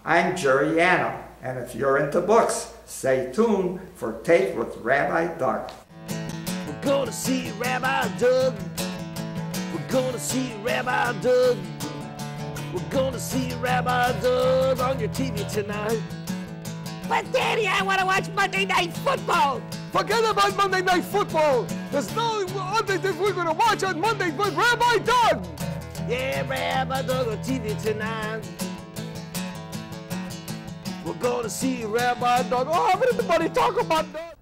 I'm Jerry Yanoff, and if you're into books, stay tuned for Taped with Rabbi Doug. We're gonna see Rabbi Doug. We're gonna see Rabbi Doug. We're gonna see Rabbi Doug on your TV tonight. But Daddy, I want to watch Monday Night Football. Forget about Monday Night Football. There's no other thing we're going to watch on Monday but Rabbi Doug. Yeah, Rabbi Doug on TV tonight. We're gonna see Rabbi Doug. Oh, haven't anybody talk about that?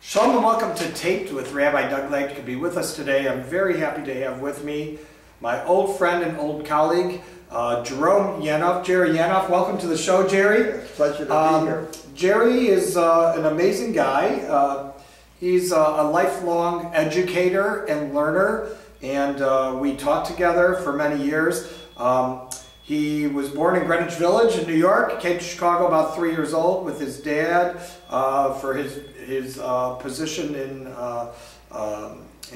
Shalom and welcome to Taped with Rabbi Doug. Glad you could be with us today. I'm very happy to have with me my old friend and old colleague, Jerome Yanoff. Jerry Yanoff, welcome to the show, Jerry. Pleasure to be here. Jerry is an amazing guy. He's a lifelong educator and learner, and we taught together for many years. He was born in Greenwich Village in New York, came to Chicago about 3 years old with his dad for his position in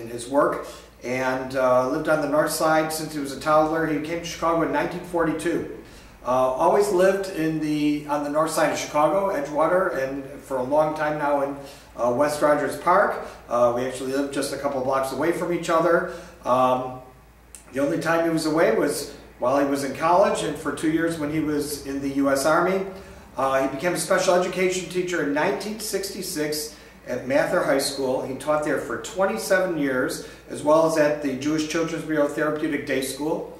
his work, and lived on the north side since he was a toddler. He came to Chicago in 1942. Always lived on the north side of Chicago, Edgewater, and for a long time now in West Rogers Park. We actually lived just a couple blocks away from each other. The only time he was away was while he was in college, and for 2 years when he was in the U.S. Army. He became a special education teacher in 1966 at Mather High School. He taught there for 27 years, as well as at the Jewish Children's Bureau Therapeutic Day School.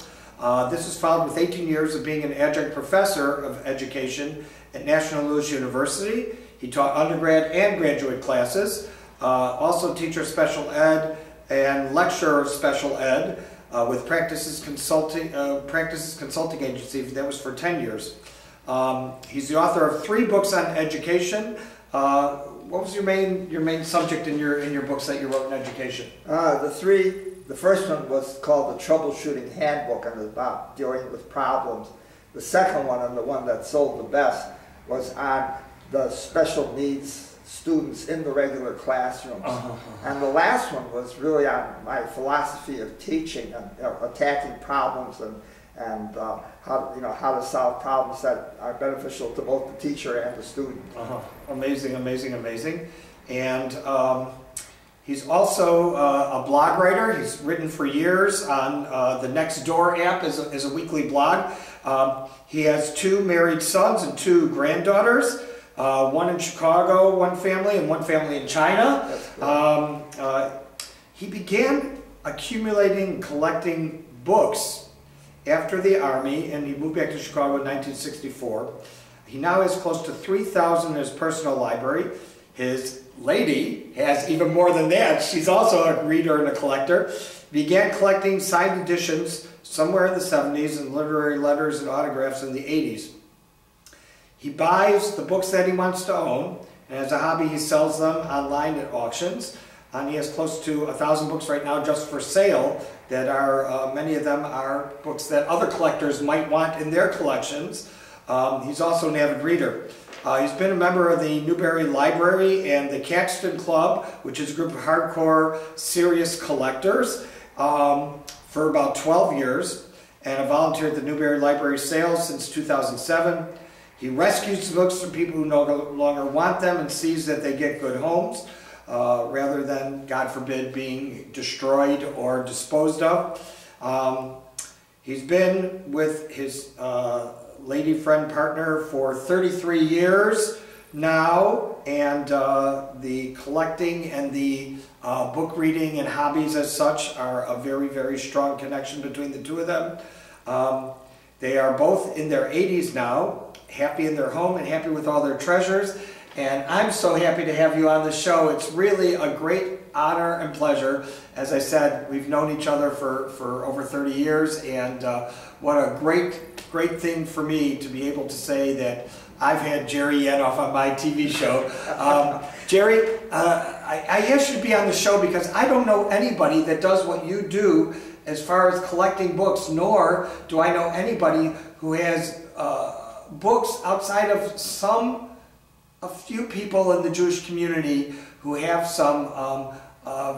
This was followed with 18 years of being an adjunct professor of education at National Louis University. He taught undergrad and graduate classes, also teacher of special ed and lecturer of special ed with Practices Consulting Agency. That was for 10 years. He's the author of 3 books on education. What was your main subject in your books that you wrote in education? The first one was called The Troubleshooting Handbook, and it was about dealing with problems. The second one, and the one that sold the best, was on the special needs students in the regular classrooms. And the last one was really on my philosophy of teaching and attacking problems and how to solve problems that are beneficial to both the teacher and the student. Amazing, amazing, amazing. And he's also a blog writer. He's written for years on the Next Door app as a weekly blog. He has 2 married sons and 2 granddaughters. One in Chicago, one family, and one family in China. He began accumulating and collecting books after the Army, and he moved back to Chicago in 1964. He now has close to 3,000 in his personal library. His lady has even more than that. She's also a reader and a collector. Began collecting signed editions somewhere in the 70s and literary letters and autographs in the 80s. He buys the books that he wants to own, and as a hobby he sells them online at auctions. And he has close to 1,000 books right now just for sale that are, many of them are books that other collectors might want in their collections. He's also an avid reader. He's been a member of the Newberry Library and the Caxton Club, which is a group of hardcore, serious collectors, for about 12 years, and a volunteer at the Newberry Library sales since 2007. He rescues the books from people who no longer want them and sees that they get good homes, rather than, God forbid, being destroyed or disposed of. He's been with his lady friend partner for 33 years now, and the collecting and the book reading and hobbies as such are a very, very strong connection between the two of them. They are both in their 80s now, happy in their home and happy with all their treasures, and I'm so happy to have you on the show. It's really a great honor and pleasure. As I said, we've known each other for over 30 years, and what a great thing for me to be able to say that I've had Jerry Yanoff on my TV show. Jerry, I asked you to be on the show because I don't know anybody that does what you do as far as collecting books, nor do I know anybody who has books outside of a few people in the Jewish community who have some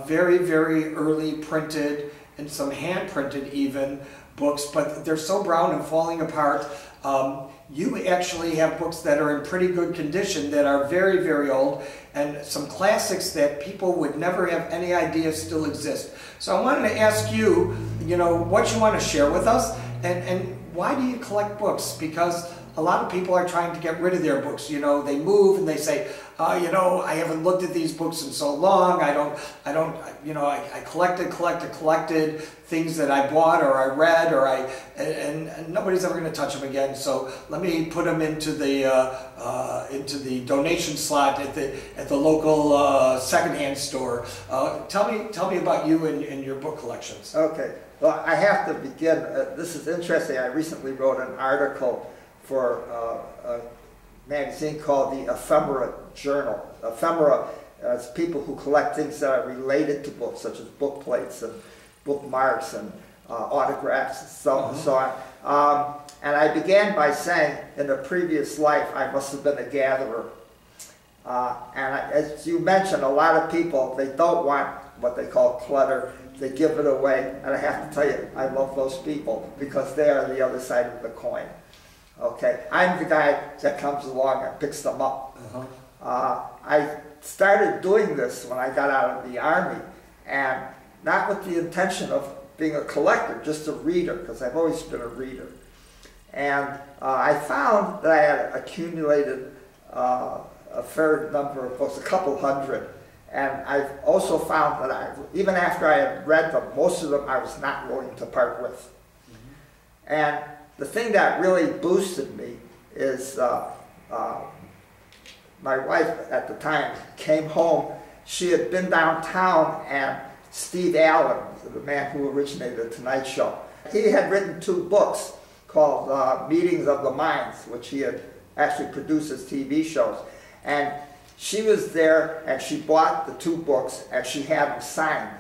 very, very early printed and some hand printed even books, but they're so brown and falling apart. You actually have books that are in pretty good condition that are very, very old, and some classics that people would never have any idea still exist. So I wanted to ask you, what you want to share with us, and why do you collect books? Because a lot of people are trying to get rid of their books. They move and they say, I haven't looked at these books in so long. I collected things that I bought or I read and nobody's ever going to touch them again. So let me put them into the donation slot at the local secondhand store. Tell me about you and your book collections. Okay. Well, I have to begin. This is interesting. I recently wrote an article for a magazine called the Ephemera Journal. Ephemera is people who collect things that are related to books, such as book plates and bookmarks and autographs and so on. And I began by saying, in a previous life, I must have been a gatherer. As you mentioned, a lot of people, they don't want what they call clutter. They give it away. And I have to tell you, I love those people because they are the other side of the coin. Okay, I'm the guy that comes along and picks them up. I started doing this when I got out of the Army, and not with the intention of being a collector, just a reader, because I've always been a reader. And I found that I had accumulated a fair number of books, a couple hundred, and I've also found that even after I had read them, most of them I was not willing to part with. And the thing that really boosted me is my wife at the time came home. She had been downtown, and Steve Allen, the man who originated the Tonight Show, he had written 2 books called Meetings of the Minds, which he had actually produced as TV shows. And she was there, and she bought the 2 books, and she had them signed.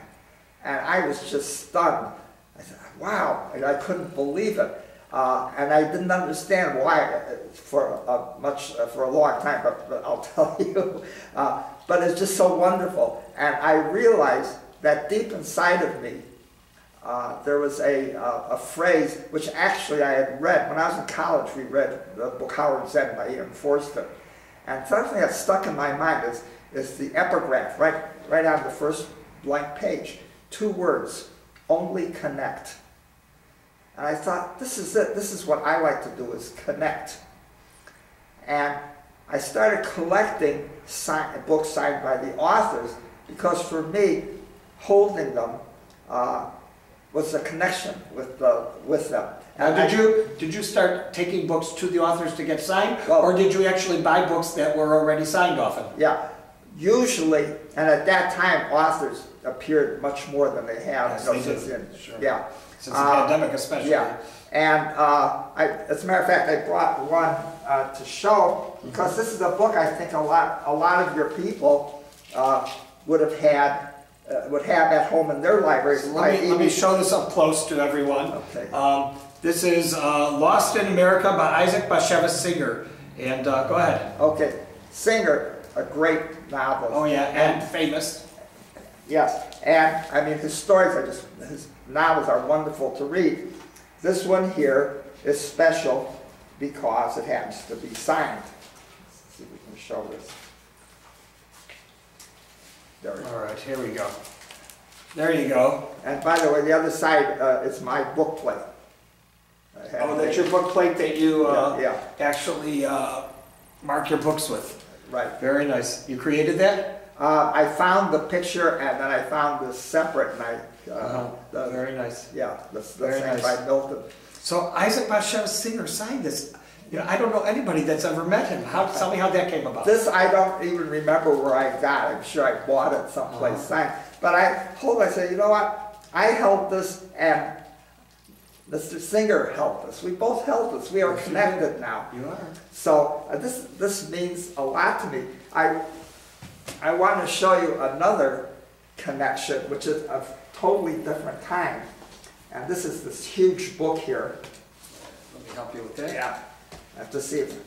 And I was just stunned. I said, wow, and I couldn't believe it. And I didn't understand why for a long time, but I'll tell you. But it's just so wonderful. And I realized that deep inside of me, there was a phrase which actually I had read. When I was in college, we read the book Howard Zen by Ian Forster. And something that stuck in my mind is the epigraph, right on the first blank page. 2 words, only connect. And I thought, this is it. This is what I like to do, is connect. And I started collecting books signed by the authors because for me, holding them was a connection with them. Now, did you start taking books to the authors to get signed, or did you actually buy books that were already signed often? Yeah, usually, and at that time, authors appeared much more than they have. Sure. Yeah. Since the pandemic especially. Yeah, and as a matter of fact, I brought one to show, because this is a book I think a lot of your people would have at home in their libraries. So let me show this up close to everyone. Okay. This is Lost in America by Isaac Bashevis Singer. And go ahead. Okay, Singer, a great novelist. Oh yeah, and famous. Yes, and I mean his stories his novels are wonderful to read. This one here is special because it happens to be signed. Let's see if we can show this. There we go. All right, here we go. There you go. And by the way, the other side is my book plate. Oh, that's your book plate that you yeah. actually mark your books with. Right. Very nice. You created that? I found the picture, and then I found this separate, and very nice. Yeah, the Very thing nice. by Milton. So Isaac Bashevis Singer signed this. I don't know anybody that's ever met him. Tell me how that came about. This I don't even remember where I got it. I'm sure I bought it someplace signed. But I said, you know what? I held this, and Mr. Singer held this. We both held this. We are connected now. You are. So this means a lot to me. I want to show you another connection, which is of totally different kind. And this is this huge book here. Let me help you with that. Yeah. I have to see if,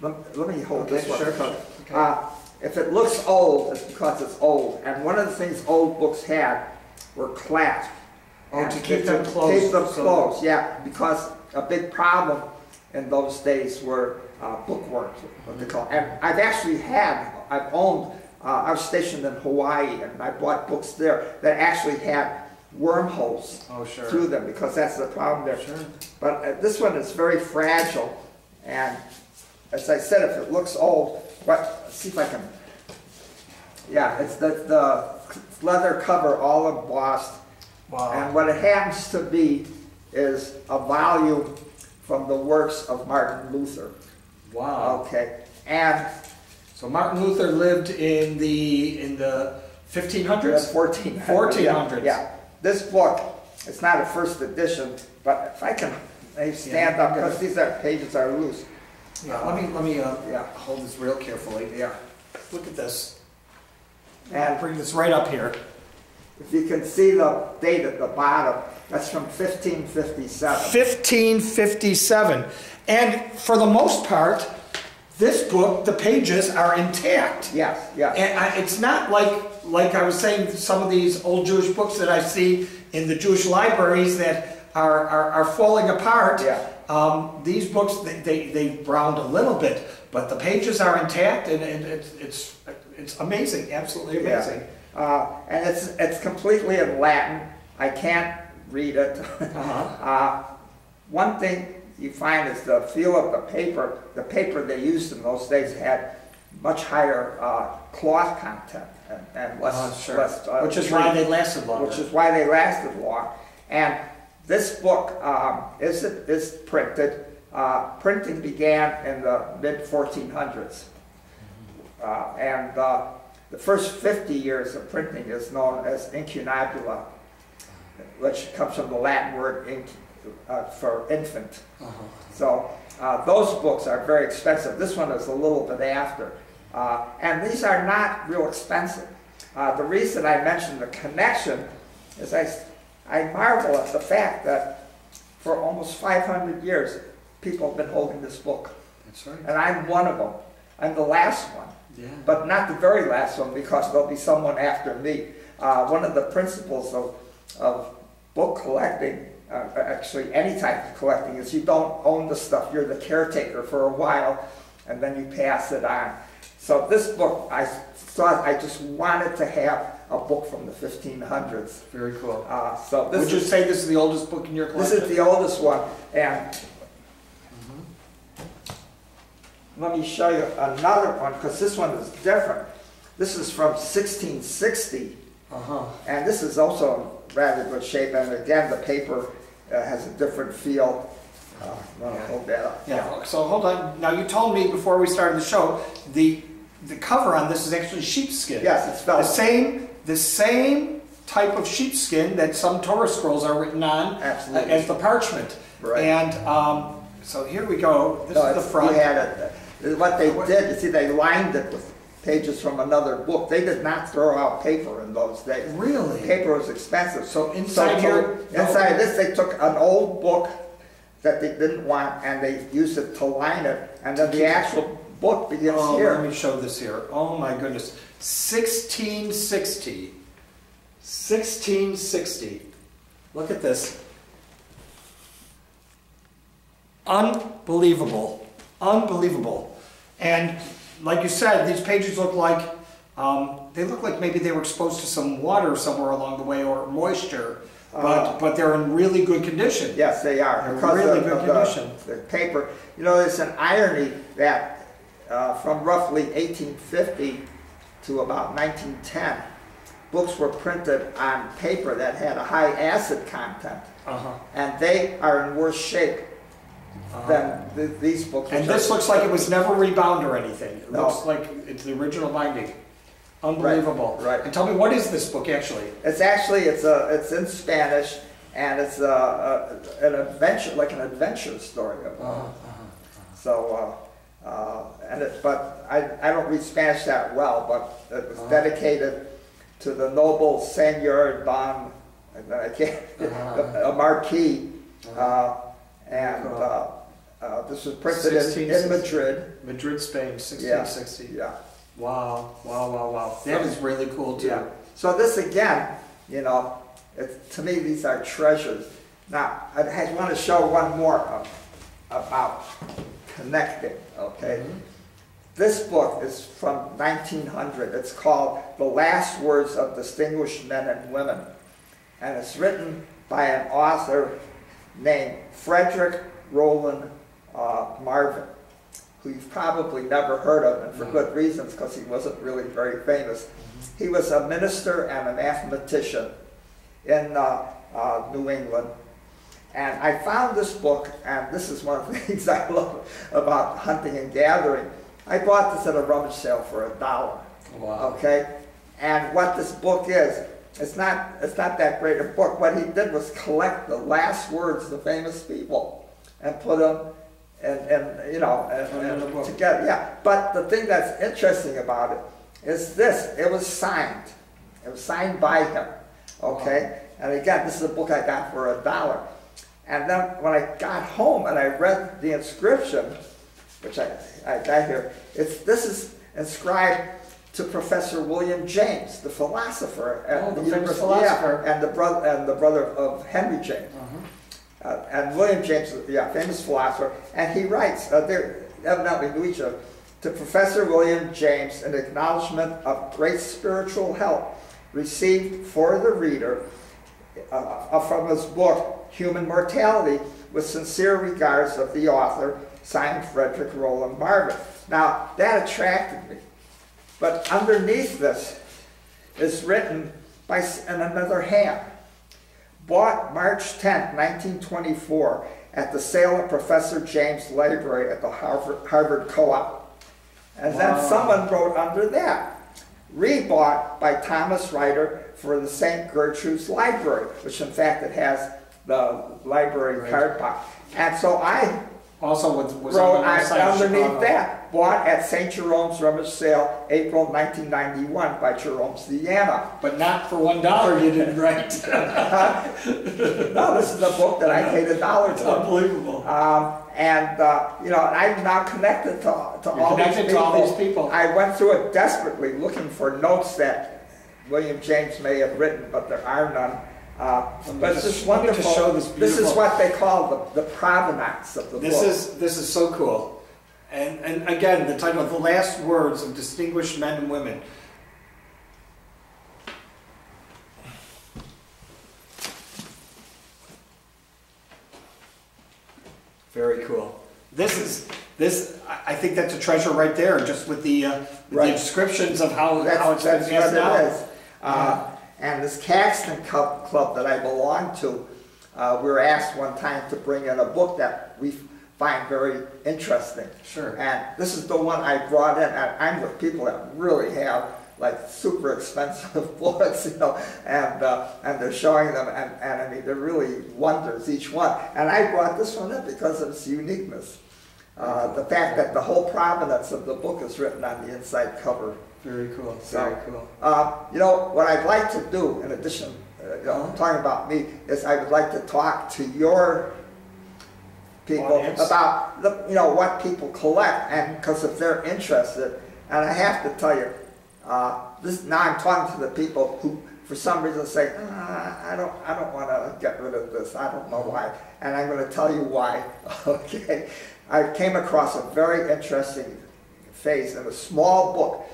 let me hold Okay, this one. sure. Okay. If it looks old, it's because it's old. And one of the things old books had were clasps. Oh, And to keep them closed. Keep them closed, yeah. Because a big problem in those days were bookworms, what they call. And I've owned, I was stationed in Hawaii, and I bought books there that actually had wormholes through them, because that's the problem there. Sure. But this one is very fragile, and as I said, if it looks old, but see if I can. Yeah, it's the leather cover all embossed. Wow. And what it happens to be is a volume from the works of Martin Luther. Wow. Okay, and so Martin Luther lived in the 1500s? 1400s. 1400s. Yeah. This book, it's not a first edition, but if I can maybe stand up, because these pages are loose. Yeah, let me hold this real carefully. Yeah. Look at this. And bring this right up here. If you can see the date at the bottom, that's from 1557. 1557. And for the most part, this book, the pages are intact. Yes, yes. And it's not like I was saying, some of these old Jewish books that I see in the Jewish libraries that are falling apart. Yeah. These books, they've browned a little bit, but the pages are intact, and it's amazing, absolutely amazing. Yeah. And it's completely in Latin. I can't read it. One thing you find is the feel of the paper. The paper they used in those days had much higher cloth content and less, which is why they lasted longer. Which is why they lasted long. And this book is printed. Printing began in the mid-1400s. And the first 50 years of printing is known as incunabula, which comes from the Latin word for infant. So those books are very expensive. This one is a little bit after. And these are not real expensive. The reason I mentioned the connection is I marvel at the fact that for almost 500 years, people have been holding this book. That's right. And I'm one of them. I'm the last one. Yeah. But not the very last one, because there'll be someone after me. One of the principles of book collecting, actually any type of collecting, is you don't own the stuff. You're the caretaker for a while, and then you pass it on. So this book, I thought I just wanted to have a book from the 1500s. Very cool. So this would you say this is the oldest book in your collection? This is the oldest one, and let me show you another one, because this one is different. This is from 1660, and this is also in rather good shape, and again the paper has a different feel. Hold that up. Yeah. So hold on. Now you told me before we started the show the cover on this is actually sheepskin. Yes, it's velvet. The same type of sheepskin that some Torah scrolls are written on. Absolutely. As the parchment. Right. And so here we go. This is the front. We had it. What they did, you see, they lined it with pages from another book. They did not throw out paper in those days. Really? Paper was expensive. So inside here, inside this, they took an old book that they didn't want, and they used it to line it, and then the actual book begins here. Let me show this here. Oh my goodness. 1660. 1660. Look at this. Unbelievable. Unbelievable. And like you said, these pages look like maybe they were exposed to some water somewhere along the way, or moisture. But they're in really good condition. Yes, they are. They're because really of good condition. The paper. You know, there's an irony that from roughly 1850 to about 1910, books were printed on paper that had a high acid content, and they are in worse shape than these books. And this looks like it was never rebound or anything. It No. looks like it's the original binding. Unbelievable. Right. And tell me, what is this book actually? It's actually it's in Spanish, and it's an adventure, like an adventure story. So but I don't read Spanish that well, but it was dedicated to the noble Senor Don, a Marquis, and this was printed in Madrid. Madrid, Spain, 1660. Yeah. Wow, wow, wow, wow. That is really cool too. Yeah. So this again, you know, to me these are treasures. Now, I want to show one more about about connecting, okay? This book is from 1900. It's called The Last Words of Distinguished Men and Women. And it's written by an author named Frederick Roland Marvin, who you've probably never heard of, and for good reasons, because he wasn't really very famous. He was a minister and a mathematician in New England. And I found this book, and this is one of the things I love about hunting and gathering. I bought this at a rummage sale for $1. Wow. Okay? And what this book is, it's not that great a book. What he did was collect the last words of the famous people and put them and together. Yeah. But the thing that's interesting about it is this. It was signed. It was signed by him. Okay? Wow. And again, this is a book I got for $1. And then when I got home and I read the inscription, which I got here, this is inscribed to Professor William James, the philosopher at the University, and the brother of Henry James. And William James, famous philosopher, and he writes, they evidently knew each other, to Professor William James, an acknowledgement of great spiritual help received for the reader from his book, Human Mortality, with sincere regards of the author, signed Frederick Roland Marvin. Now, that attracted me. But underneath this is written by in another hand. Bought March 10, 1924, at the sale of Professor James' library at the Harvard Co-op. And then someone wrote under that, rebought by Thomas Ryder for the St. Gertrude's Library, which in fact it has the library card box. And so I also was wrote underneath that, bought at St. Jerome's rummage sale, April 1991 by Jerome's the Yanoff. But not for $1 you didn't write. No, this is a book that I paid $1 to. Unbelievable. I'm now connected to all these people. I went through it desperately looking for notes that William James may have written, but there are none. But it's just wonderful. To show this is what they call the provenance of the book. This is so cool. And again, the title, The Last Words of Distinguished Men and Women. Very cool. I think that's a treasure right there, just with the descriptions of how it's been passed down. And this Caxton Club that I belong to, we were asked one time to bring in a book that we find very interesting. Sure. And this is the one I brought in, and I'm with people that really have like super expensive books, and they're showing them, and I mean, they're really wonders, each one. And I brought this one in because of its uniqueness. The fact that the whole provenance of the book is written on the inside cover. Very cool. So, very cool. What I'd like to do, in addition, talking about me, is I would like to talk to your people about what people collect, and because if they're interested, and I have to tell you, now I'm talking to the people who, for some reason, say, I don't want to get rid of this. I don't know why, and I'm going to tell you why. Okay, I came across a very interesting phase in a small book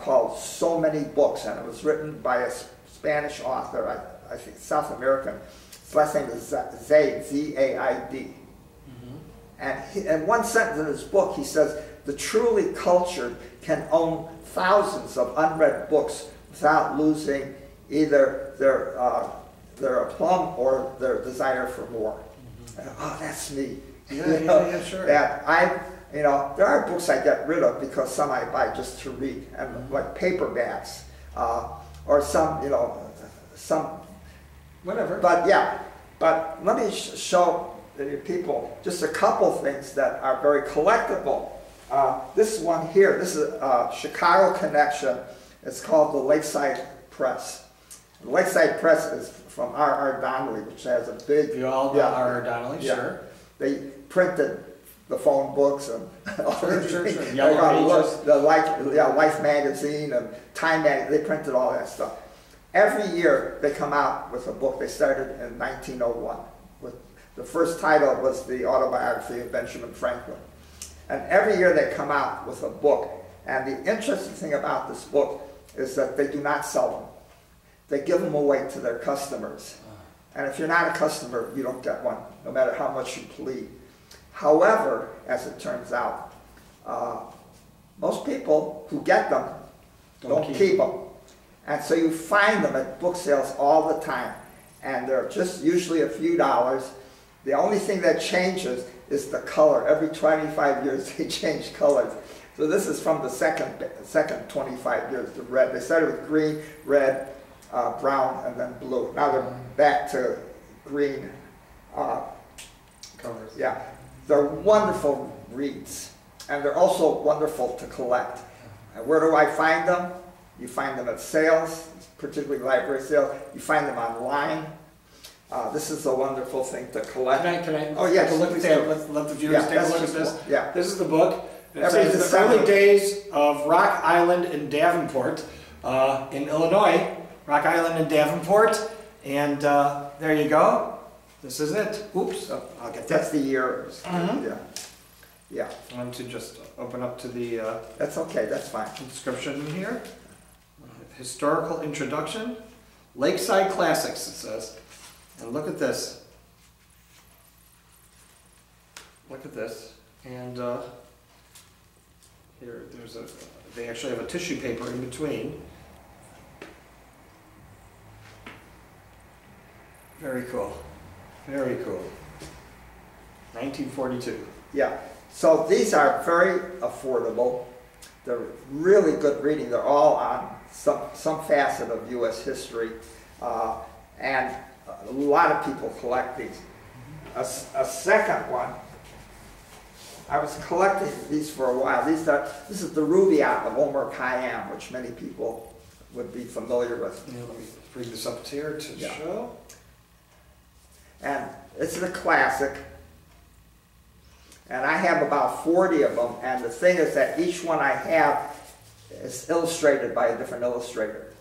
called So Many Books, and it was written by a Spanish author, I think South American. His last name is Zaid, Z-A-I-D. And in one sentence in his book, he says, the truly cultured can own thousands of unread books without losing either their aplomb or their desire for more. And, that's me. Yeah, sure. That there are books I get rid of because some I buy just to read, and like paperbacks, or some, some whatever. But let me show people just a couple things that are very collectible. This one here, this is a Chicago connection. It's called the Lakeside Press. The Lakeside Press is from R.R. Donnelly, which has a big... You all know R.R. Donnelly, sure. They printed the phone books and all sure. Life magazine and Time magazine. They printed all that stuff. Every year they come out with a book. They started in 1901 with The first title was the autobiography of Benjamin Franklin. And every year they come out with a book. And the interesting thing about this book is that they do not sell them. They give them away to their customers. And if you're not a customer, you don't get one, no matter how much you plead. However, as it turns out, most people who get them don't keep them. And so you find them at book sales all the time. And they're just usually a few dollars. The only thing that changes is the color. Every 25 years they change colors. So this is from the second 25 years, the red. They started with green, red, brown, and then blue. Now they're back to green. Covers. Yeah, they're wonderful reads. And they're also wonderful to collect. And where do I find them? You find them at sales, particularly library sales. You find them online. This is a wonderful thing to collect. Can I oh, yes, take a look at that? Let the viewers take a look at this. Yeah. This is the book. It Every says the early days of Rock Island and Davenport in Illinois. Rock Island and Davenport. And there you go. This is it. Oops. Oh, I'll get that. That's the year. Yeah. Yeah. I want to just open up to the That's okay. That's fine. description in here. Historical introduction. Lakeside Classics, it says. And look at this. Look at this. And here, they actually have a tissue paper in between. Very cool. Very cool. 1942. Yeah. So these are very affordable. They're really good reading. They're all on some facet of U.S. history. And a lot of people collect these. A second one, I was collecting these for a while. This is the Rubaiyat of Omar Khayyam, which many people would be familiar with. Yeah, let me bring this up here to show. And this is a classic. And I have about 40 of them. And the thing is that each one I have is illustrated by a different illustrator.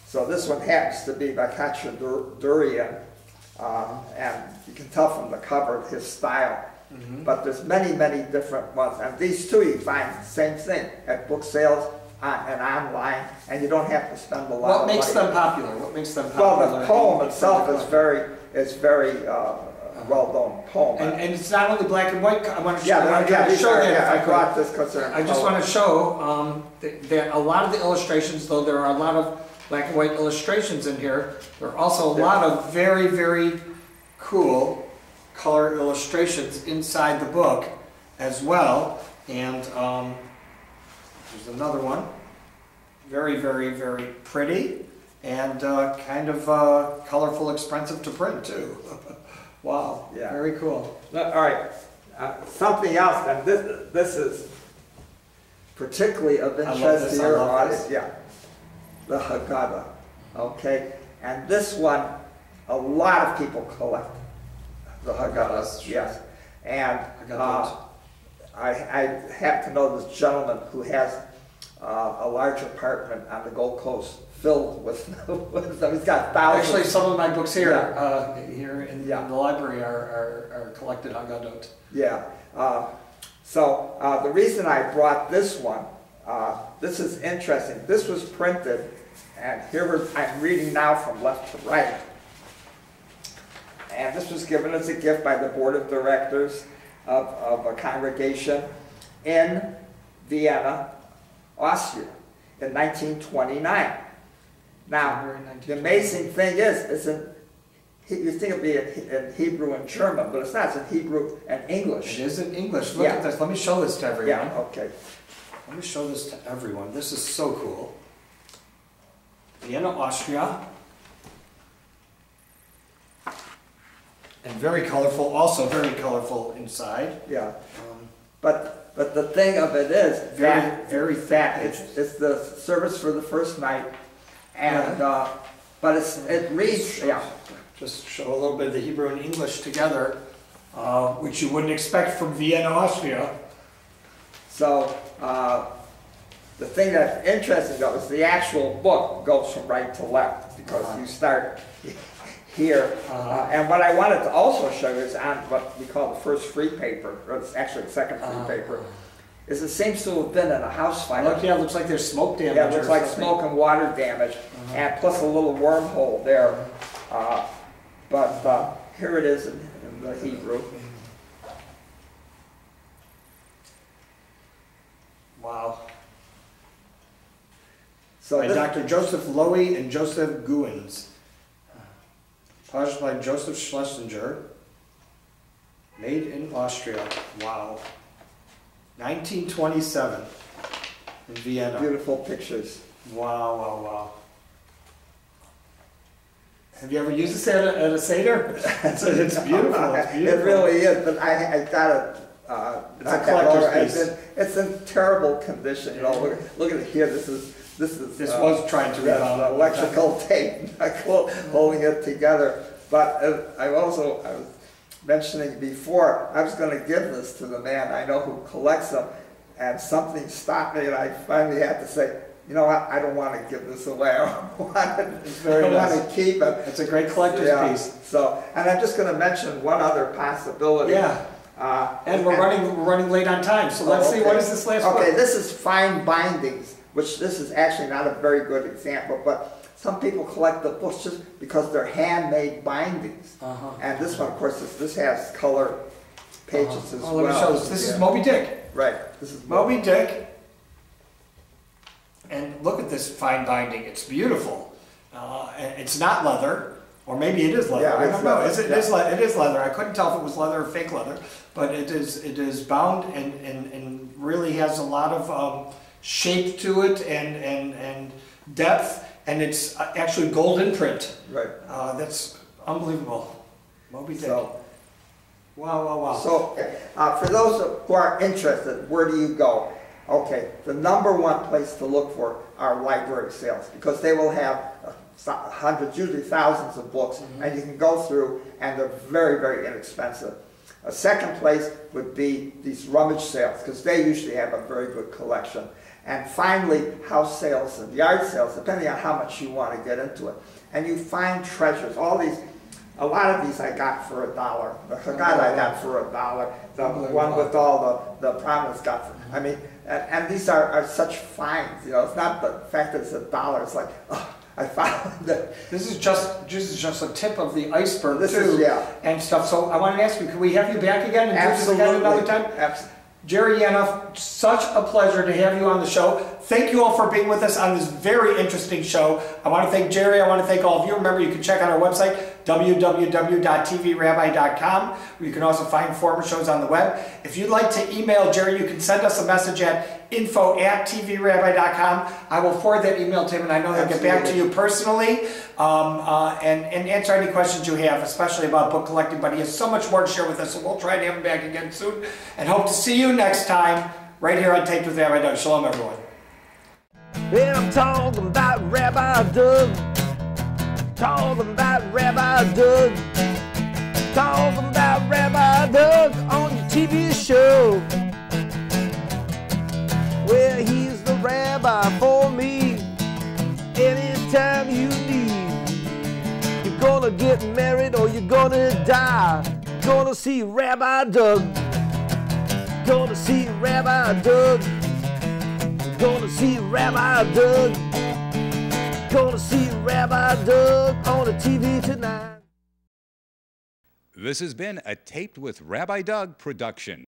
So this one happens to be by Durian, and you can tell from the cover his style. But there's many, many different ones. And these two you find the same thing at book sales and online, and you don't have to spend a lot of money. What makes them popular? What makes them popular? Well, the poem itself is very well-known poem. And it's not only black and white. I want to show I that. brought this because I just want to show that a lot of the illustrations, though there are a lot of black and white illustrations in here, there are also a lot of very, very cool color illustrations inside the book as well. And there's another one. Very, very, very pretty and kind of colorful, expensive to print too. Wow, yeah. Very cool. All right, something else, and this is particularly of interest to your audience. Yeah, the Haggadah. Okay, and this one, a lot of people collect the Haggadah. Yes, and I happen to know this gentleman who has a large apartment on the Gold Coast filled with them. He's got thousands. Actually, some of my books here here in the library are collected Haggadot. Yeah. So the reason I brought this one, this is interesting. This was printed, and I'm reading now from left to right. And this was given as a gift by the board of directors of a congregation in Vienna, Austria, in 1929. Now, the amazing thing is you think it'd be in Hebrew and German, but it's not. It's in Hebrew and English. It is in English. Look at this. Let me show this to everyone. Yeah, okay. Let me show this to everyone. This is so cool. Vienna, Austria. And very colorful, also very colorful inside. Yeah. But the thing of it is very fat. It's the service for the first night, and but it reads. Just show a little bit of the Hebrew and English together, which you wouldn't expect from Vienna, Austria. So the thing that's interesting though is the actual book goes from right to left because you start here. And what I wanted to also show you is on what we call the first free paper, or it's actually the second free paper, is it seems to have been in a house fire. Look, yeah, it looks like there's smoke damage. Yeah, it looks like smoke and water damage, and plus a little wormhole there. But here it is in the Hebrew. Wow. So By Dr. Joseph Lowy and Joseph Guins. Published by Joseph Schlesinger. Made in Austria. Wow. 1927 in Vienna. Beautiful pictures. Wow, wow, wow. Have you ever used this at a Seder? It's beautiful. It's beautiful. It really is, but I got it. It's a collector's piece. It's in terrible condition. You know, look at it here. This was trying to rebound. Electrical tape holding it together. But I was mentioning before, I was going to give this to the man I know who collects them, and something stopped me, and I finally had to say, you know what, I don't want to give this away. I want to keep it. It's a great collector's piece. So, and I'm just going to mention one other possibility. Yeah. And we're running late on time, so let's see, what is this last book? Okay, this is Fine Bindings, which this is actually not a very good example, but some people collect the books just because they're handmade bindings. And this one, of course, this has color pages as well. Let me show this. This is Moby Dick. Right. This is Moby Dick. And look at this fine binding. It's beautiful. It's not leather, or maybe it is leather. Yeah, I don't know. It is leather. I couldn't tell if it was leather or fake leather, but it is bound and really has a lot of shape to it and depth. And it's actually gold imprint. Right. That's unbelievable. Moby Dick. So, wow. So, for those who are interested, where do you go? Okay, the number one place to look for are library sales, because they will have hundreds, usually thousands of books, and you can go through, and they're very, very inexpensive. A second place would be these rummage sales, because they usually have a very good collection. And finally, house sales and yard sales, depending on how much you want to get into it. And you find treasures. A lot of these I got for $1. The Haggadah I got for $1. The one with all the promise got for, I mean, and these are such finds. You know, it's not the fact that it's $1. It's like, oh, I found that. This is just a tip of the iceberg and stuff. So I wanted to ask you, can we have you back again and do this again another time? Absolutely. Jerry Yanoff, such a pleasure to have you on the show. Thank you all for being with us on this very interesting show. I want to thank Jerry. I want to thank all of you. Remember, you can check out our website, www.tvrabbi.com, where you can also find former shows on the web. If you'd like to email Jerry, you can send us a message at info@tvrabbi.com. I will forward that email to him, and I know he'll get back to you personally and answer any questions you have, especially about book collecting. But he has so much more to share with us, so we'll try to have him back again soon, and hope to see you next time right here on Taped with Rabbi Doug. Shalom, everyone. And I'm talking about Rabbi Doug. Talking about Rabbi Doug. Talking about Rabbi Doug on your TV show. Well, he's the rabbi for me. Anytime you need. You're gonna get married or you're gonna die. Gonna see Rabbi Doug. Gonna see Rabbi Doug. Gonna see Rabbi Doug. Gonna see Rabbi Doug on the TV tonight. This has been a Taped with Rabbi Doug production.